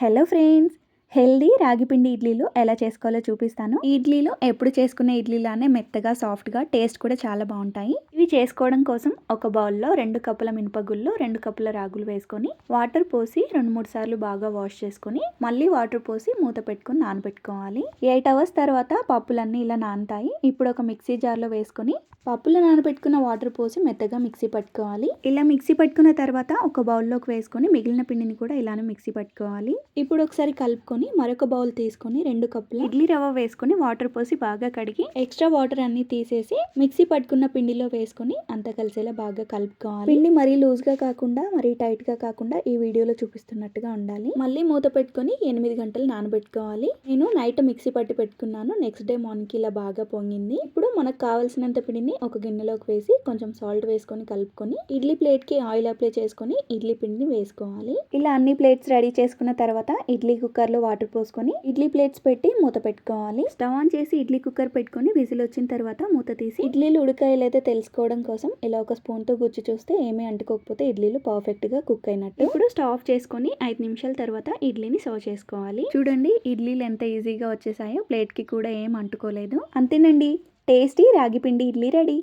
Hello friends, healthy రాగిపిండి ఇడ్లీలు ఎలా చేసుకోవాలో చూపిస్తాను. ఈ ఇడ్లీలు ఎప్పుడు చేసుకునే ఇడ్లీలానే మెత్తగా సాఫ్ట్గా టేస్ట్ కూడా చాలా బాగుంటాయి. ఇవి చేసుకోవడం కోసం ఒక బౌల్లో 2 కప్పుల మినపగుళ్ళు 2 కప్పుల రాగులు వేసుకొని వాటర్ పోసి 2-3 సార్లు బాగా వాష్ చేసుకొని మళ్ళీ వాటర్ పోసి మూత పెట్టుకొని నానబెట్టుకోవాలి. 8 అవర్స్ తర్వాత పప్పులన్నీ ఇలా నానతాయి. ఇప్పుడు ఒక మిక్సీ జార్లో వేసుకొని పప్పులు నానబెట్టుకున్న వాటర్ పోసి మెత్తగా మిక్సీ పట్టుకోవాలి. ఇలా మిక్సీ పట్టుకున్న తర్వాత ఒక బౌల్లోకి వేసుకొని మిగిలిన పిండిని కూడా ఇలానే మిక్సీ పట్టుకోవాలి. ఇప్పుడు ఒకసారి కలుపుకొని మరొక బౌల్ తీసుకొని 2 కప్పుల ఇడ్లీ రవ్వ వేసుకొని వాటర్ పోసి బాగా కడిగి ఎక్స్ట్రా వాటర్ అన్ని తీసేసి మిక్సీ పట్టుకున్న పిండిలో వేసుకొని అంతా కలిసేలా బాగా కలుపుకోవాలి. పిండి మరీ లూజ్ గా కాకుండా మరీ టైట్ గా కాకుండా ఈ వీడియోలో చూపిస్తున్నట్టుగా ఉండాలి. మళ్ళీ మూత పెట్టుకొని 8 గంటలు నానబెట్టుకోవాలి. నేను నైట్ మిక్సీ పట్టి పెట్టుకున్నాను. నెక్స్ట్ డే మార్నింగ్ ఇలా బాగా పొంగింది. ఇప్పుడు మనకు కావాల్సినంత పిండిని ఒక గిన్నెలోకి వేసి కొంచెం సాల్ట్ వేసుకొని కలుపుకొని ఇడ్లీ ప్లేట్ కి ఆయిల్ అప్లై చేసుకొని ఇడ్లీ పిండిని వేసుకోవాలి. ఇలా అన్ని ప్లేట్స్ రెడీ చేసుకున్న తర్వాత ఇడ్లీ కుక్కర్ లో వాటర్ పోసుకొని ఇడ్లీ ప్లేట్స్ పెట్టి మూత పెట్టుకోవాలి. స్టవ్ ఆన్ చేసి ఇడ్లీ కుక్కర్ పెట్టుకొని విజిల్ వచ్చిన తర్వాత మూత తీసి ఇడ్లీలు ఉడకాయలైతే తెలుసుకోవడం కోసం ఇలా ఒక స్పూన్ తో గుచ్చి చూస్తే ఏమీ అంటుకోకపోతే ఇడ్లీలు పర్ఫెక్ట్ గా కుక్ అయినట్టు. ఇప్పుడు స్టవ్ ఆఫ్ చేసుకొని 5 నిమిషాల తర్వాత ఇడ్లీని సర్వ్ చేసుకోవాలి. చూడండి ఇడ్లీలు ఎంత ఈజీగా వచ్చేసాయో, ప్లేట్ కి కూడా ఏం అంటుకోలేదు. అంతేనండి, టేస్టీ రాగిపిండి ఇడ్లీ రెడీ.